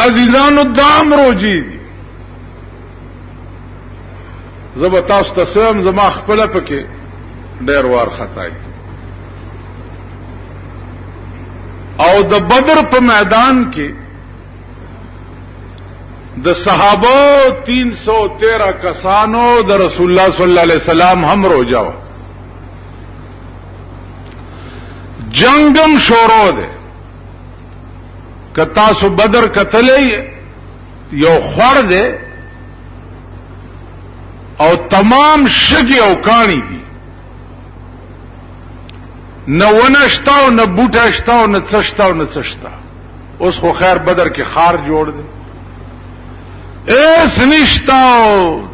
عزیزانو دام روجی دی زب تاسو تسویم زما خپل پکې ډېر وار خطای او د بدر په میدان کې د صحابه 313 کسانو د رسول الله صلی الله علیه وسلم هم روجا و جنگم شروع ده کتا سو بدر کتلې یو خور ده او تمام شګي او کانی دي نه ونشتا او نه بوټا شتا او نه څشتا او نه څشتا اوس خو خیر بدر کې خار جوړ دي ایس نشتا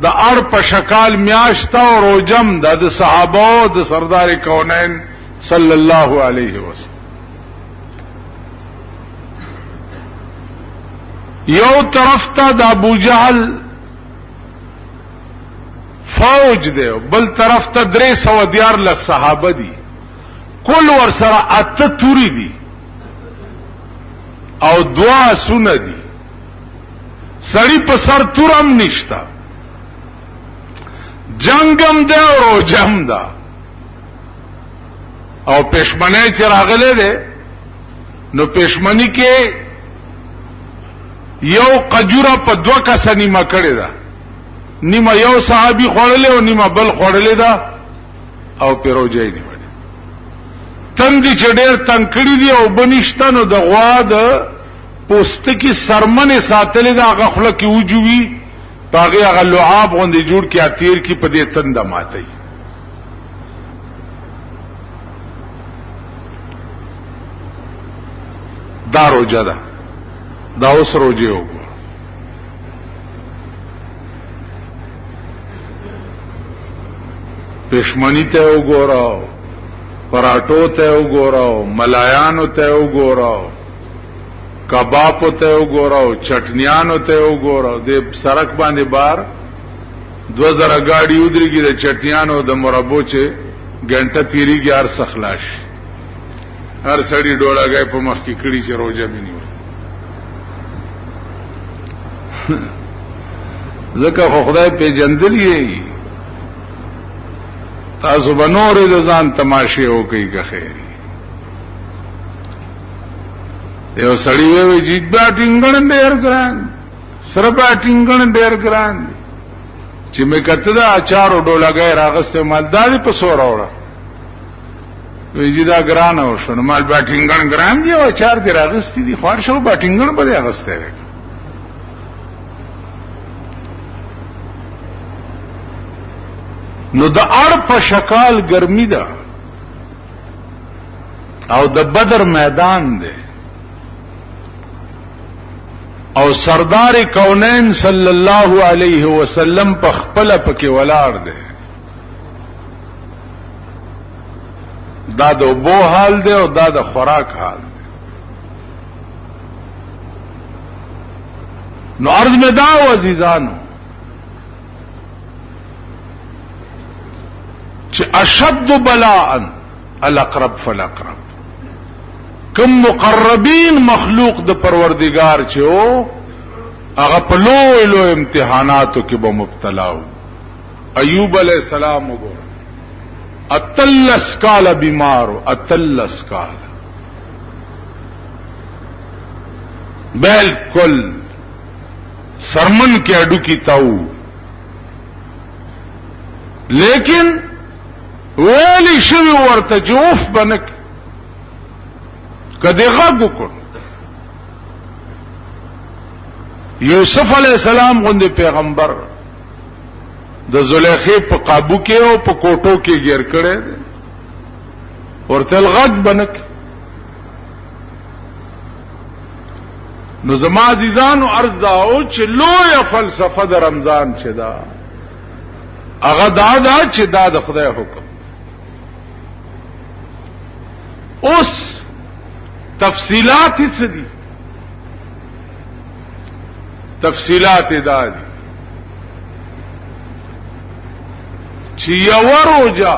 د اړ په شکال میاشتا او روجم د صحابه د سردار کونین صلی الله علیه وسلم یو طرف ته د ابو جهل فوج دی بل طرف ته 314 صحابه دي کل ور سره اته توري دي او دوا سونه دي سړی په سر تورم نشتا جنگم ده او روجم ده او پښمنه چې راغله ده نو پښمنی کې یو قجوره په دوه کسه نیمه کړی ده نیمه یو صحابي خوړلې او نیمه بل خوړلې ده او پیروجای نیمه تندې چې ډېر تنکړی دي او بنشتنو د غوا د پوستکی سرمنه ساتلې ده هغه خله کې وجوي باغی هغه لعاب غوندې جوړ کې اتیر کې په دې تنده ماتي دا روجه ده دا اوس روجه وګور پښمنی ته وګوراو پراټو ته وګوراو ملایانو ته وګوراو کباب ته وګوراو چټنیانو ته وګوراو د سړک باندې بار 2000 گاڑی ودرېږي د چټنیانو د مربو چې ګنټه تیریږي هر سخلاش هر سړی ډوړاګای په مخ کې کړي چې روزه بنیو ځکه خو خدای پیژندلی تاسو بنورې د ځان تماشې وکړي که خیر یو سړی وی چې بیټینګن ډېر ګران سره بیټینګن ډېر ګران چې مې کته دا اچارو ډولاګای راغسته مالداري په سور اوره وی چې دا ګران او شنو مال بیټینګن ګران دی او اچار دی راغستی دي خو شو بیټینګن به راغسته نو د اړ په شکال ګرمي ده او د بدر میدان ده او سردار کونین صلی الله علیه وسلم په خپل پکې ولاړ ده دا د بو حال ده او دا د خوراک حال ده نو عرض میں دا عزیزانو چې اشد بلاء الاقرب فالاقرب کم مقربین مخلوق د پروردگار چې او هغه په لوی لوی امتحاناتو کې به مبتلا و ایوب علیہ السلام وګور اتلس کال بیمارو اتلس کال بالکل سرمن کے اڈو کی تاو لیکن ویلی شوی ورته جوف بنک کدی غږ وکړ یوسف علیہ السلام غوندې پیغمبر د زلیخې په قابو کې او په کوټو کې گیر کړي ورته غږ بنک نو زما عزیزانو عرض دا او چې لوی فلسفه د رمضان چې دا هغه دا چې دا د خدای حکم اوس تفصیلات څه دي تفصیلات دا دي چې یو روزه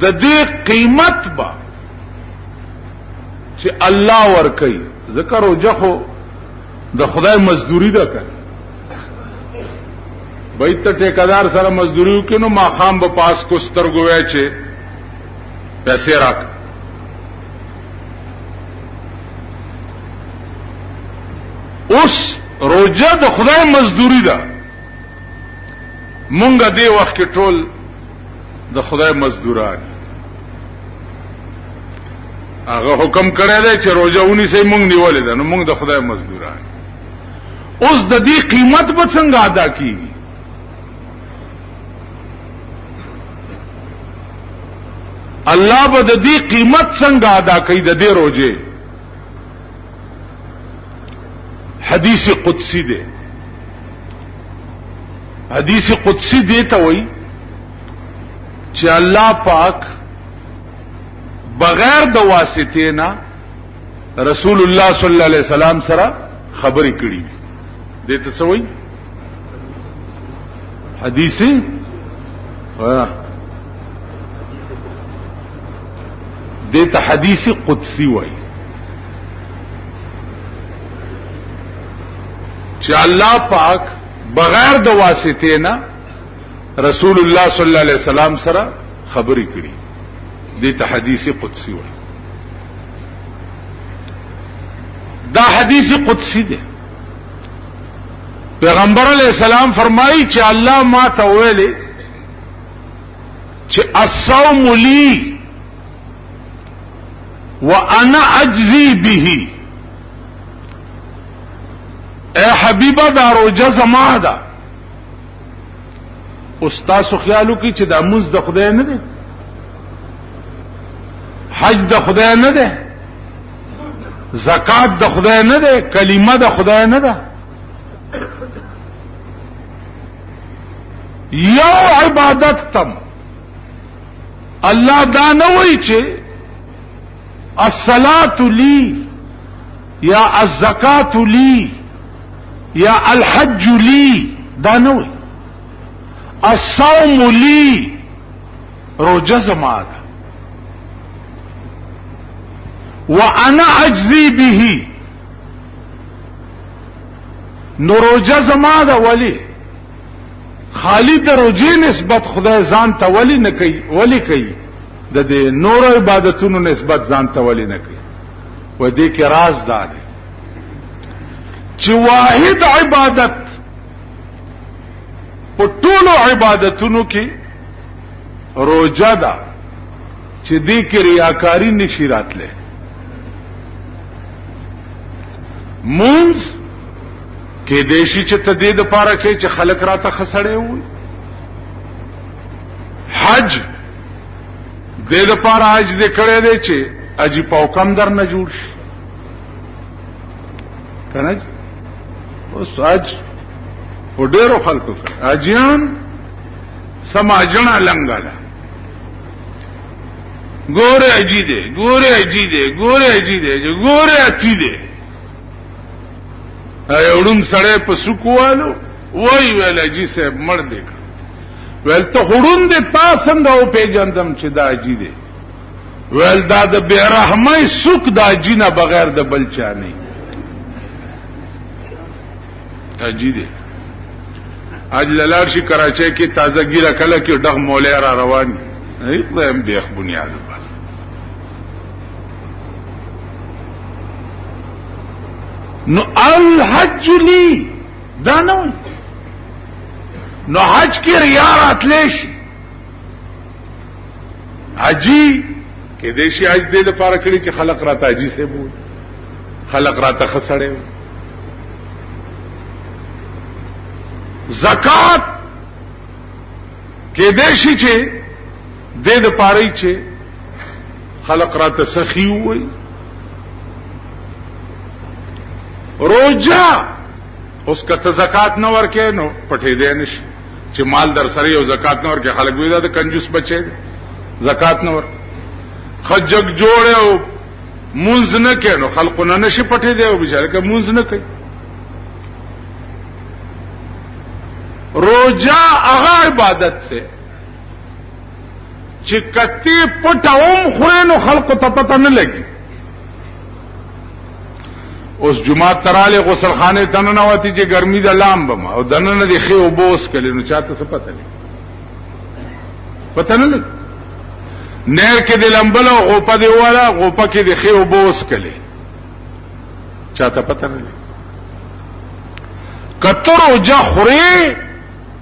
د دې قیمت با چې الله ور کوي. ذکر روزه خو د خدای مزدوری ده کنه. بیت ټیکدار سره مزدوری وکینو ما خام به پاس کو سترګوي چې پیسې راک. اوس روزه د خدای مزدوری ده. مونږه دې وخت کې ټول د خدای مزدوران. هغه حکم کړی دی چې روزه ونی سي مونږ نیولې ده، نو مونږ د خدای مزدوران. اوس د دې قیمت به څنګه ادا کیږي؟ الله به د دې قیمت څنګه ادا کوي د دې روزه؟ حدیث قدسی دی. حدیث قدسی دی ته وایي چې الله پاک بغیر د واسطې نه رسول الله صلی الله علیه وسلم سره خبرې کړې دي. دې ته څه وایي؟ حدیث دې ته حدیث قدسی وایي چې الله پاک بغیر د واسطې نه رسول الله صلی الله علیه وسلم سره خبرې کړې. دې ته حدیث قدسی وایي. دا حدیث قدسی دی. پیغمبر علیہ السلام فرمایي چې الله ما ته ویلي چې الصوم لی وانا اجزی به. اے حبیبه دا روزه زما ده. استاد خیالو کی چې دا مز د خدای نه ده، حج د خدای نه ده، زکات د خدای نه ده، کلمه د خدای نه ده. یو عبادت تم الله دا نه وایي چې الصلاة لی یا الزکات لی یا الحج لی. دا نه وایي. الصوم لی روزه زما ده وانا اجزی به. نو روزه زما ده ولی خالی د روزې نسبت خدای ځان ته ولی نه کوي. ولی کوي د دې نور عبادتونو نسبت ځان ته ولی نه کوي. و دې کې راز ده چې واحد عبادت په ټولو عبادتونو کې روزه ده چې دې کې ریاکاری نشي راتله. مونږ کې دیشي چې تدید پاره کې چې خلق راته خسړې وي. حج دې د پاره حج دې کړې دې چې اجي پاوکم در نه جوړ شي کنه. اوس حج وډېرو خلکو اجيان سماجنا لنګاله ګوره اجي دې ګوره اجي دې ګوره اجي دې ګوره اتی دې. ایوړم سړی په سکوالو وای ویل اجي صاحب مړ دې ویل ته هړون دې تا څنګه او پیجندم چې دا اجي دې. ویل دا د بیرحمۍ سوک دا اجي نه بغیر د بل چا نه اجي دې. اج لالار شي کراچۍ کې تازه ګیره کله کې ډغ مولا را روان هیڅ هم بیخ بنیاد بس. نو الحج لی دا نو نو حج کی ریا راتلی شي. حجی کې دیشي حج دې لپاره کړی چې خلق راته حجی سے بول خلق راته خسړې. زکات کې دیشي چې دې لپاره چې خلق راته سخی وي. روزه اوس کته زکات نه ورکې نو پټې دې نشي چې مال در سره یو زکات نه ورکې خلک وې دا کنجوس بچي زکات نه ور. خجک جوړو مونږ نه کینو خلکو نه نشي پټې دی او بشاره کې مونږ نه کوي. روزه هغه عبادت ته چې کتی پټاوم خو نو خلکو ته پته نه لګي. اوس جمعه تراله غسل خانه تنه وتی چې ګرمي د لام بم او دنه د خې او بوس کړي نو چاته څه پته نه پته نه نهر کې د لمبل او غوپه دی والا غوپه کې د خې او بوس کړي چاته پته نه کتر او جخري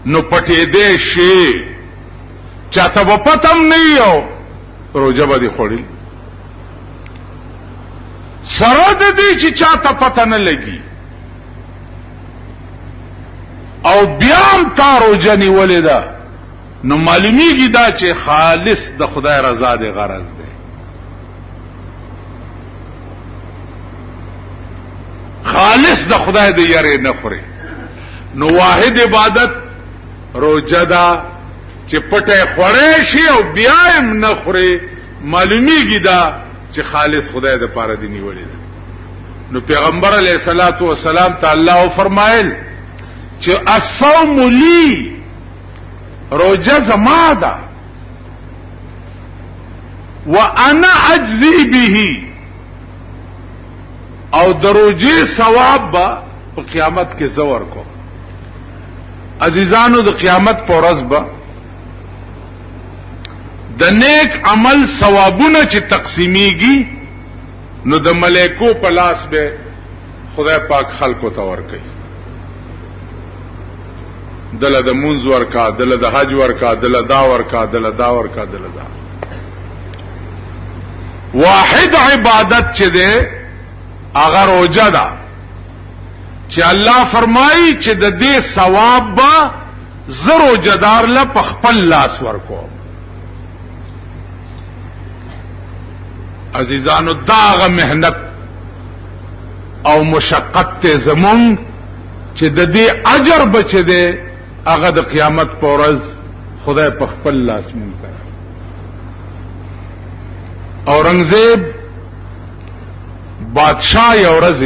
نو پټې دې شي چاته په پتم نه یو روزه به دي خوري سره د دې چې چاته پته نه لګي او بیا هم تا روزه نیولې ده نو معلومیږي دا چې خالص د خدای رضا دی غرض دی خالص د خدای دی یاره نه خوري نو واحد عبادت روزه ده چې پټه خورې شي او بیا هم نه خوري معلومیږي دا چې خالص خدای د پاره دی نیولې ده نو پیغمبر علیه الصلاۃ والسلام تعالی فرمایل چې الصوم لی روزه زما ده وانا اجزي به او دروجه ثواب په قیامت کې زور کو عزیزانو د قیامت پر ورځ به د نیک عمل ثوابونه چې تقسیمیږي نو د ملائکو په لاس به خدای پاک خلقو ته ورکړي دله د منځ ورکا دله د حج ورکا دله دا ورکا دله دا ورکا دله دا واحد عبادت چې ده هغه روزه ده چې الله فرمایي چې د دې ثواب به زرو جدار له په خپل لاس ورکو عزیزانو داغه مهنت او مشقت ته زمون چې د دې اجر بچ دی هغه د قیامت پر ورځ خدای په خپل لاس مونږ ته اورنګزیب بادشاہ یو ورځ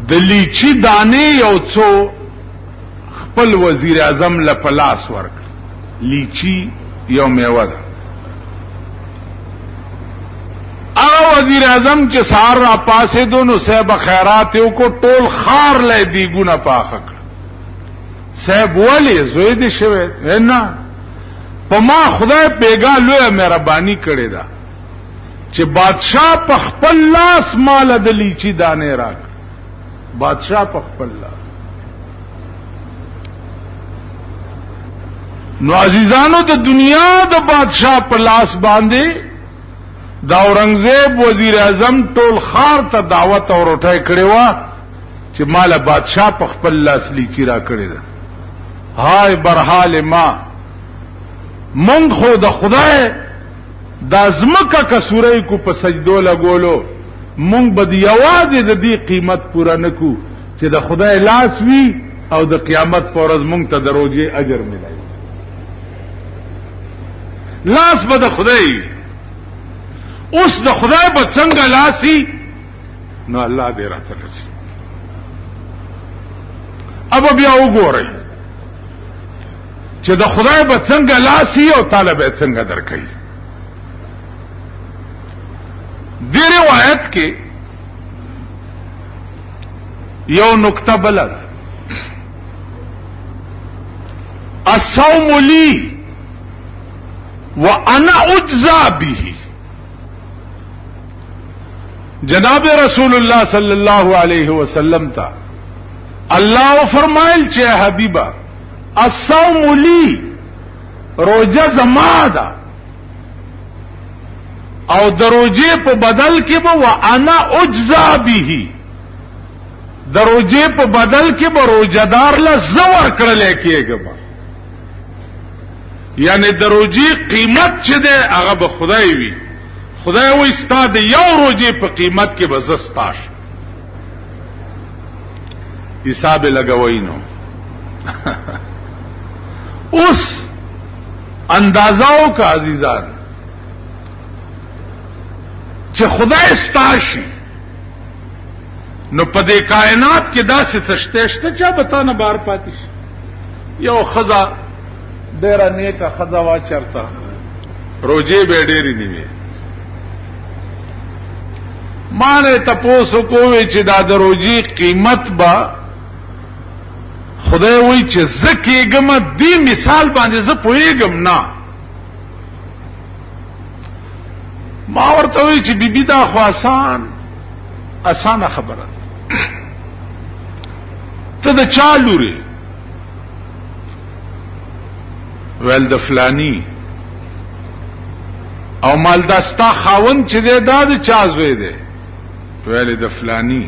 د لیچی دانې یو څو خپل وزیر اعظم له پلاس ورک لیچی یو میوه ده هغه وزیر اعظم چې سار را پاسې دونو صاحب خیرات یو کو ټول خار لې دی ګونه پاخک صاحب ولی زوی دې شوه نه په ما خدای پیګا لوی مهرباني کړې ده چې بادشاہ په خپل لاس مال د لیچی دانې راک بادشاہ په خپل لاس نو عزیزانو د دنیا د بادشاہ په لاس باندې دا اورنګزیب وزیر اعظم ټول خار ته دعوت او روټه کړي وا چې مال بادشاہ په خپل لاس لیچی را کړی ده هاي برحال ما مونږ خو د خدای د ازمکه کسورې کو په سجدو لګولو مونږ به یوازې د دې قیمت پورا نکو چې د خدای لاس وی او د قیامت پر ورځ مونږ ته دروځي اجر ملایي لاس به د خدای اوس د خدای به څنګه لاسي نو الله دې راته لسي اب بیا وګورئ چې د خدای به څنګه لاسي او تعالی به څنګه درکړي دې روایت کې یو نقطه بل الصوم لي وانا اجزا به جناب رسول الله صلی الله علیه وسلم تا الله فرمایل چې حبیبا الصوم لي روزه زما ده او دروجه په بدل کې به وانا اجزا به دروجه په بدل کې به روزدار له زور کړل کېږي یعنی دروجه قیمت چې ده هغه به خدای وي خدای و استاد یو روزه په قیمت کې به زستاش حساب لګوي نو اوس اندازاو کا عزیزان چې خدای ستاشي نو په دې کائنات کې داسې تشته چې بتا نه بار پاتې یو خزا ډېر نیکه خزا وا چرتا روزه به ډېری نیوي ما نه تاسو کوی چې دا دروجی قیمت با خدای وی چې زکیګم دی مثال باندې ز پویګم نه. ما ورته وی چې بیبي دا خو آسان خبره ته د چالوري ول د فلانی او مال دستا خاون چې دا د چا زوی دی ویل د فلانی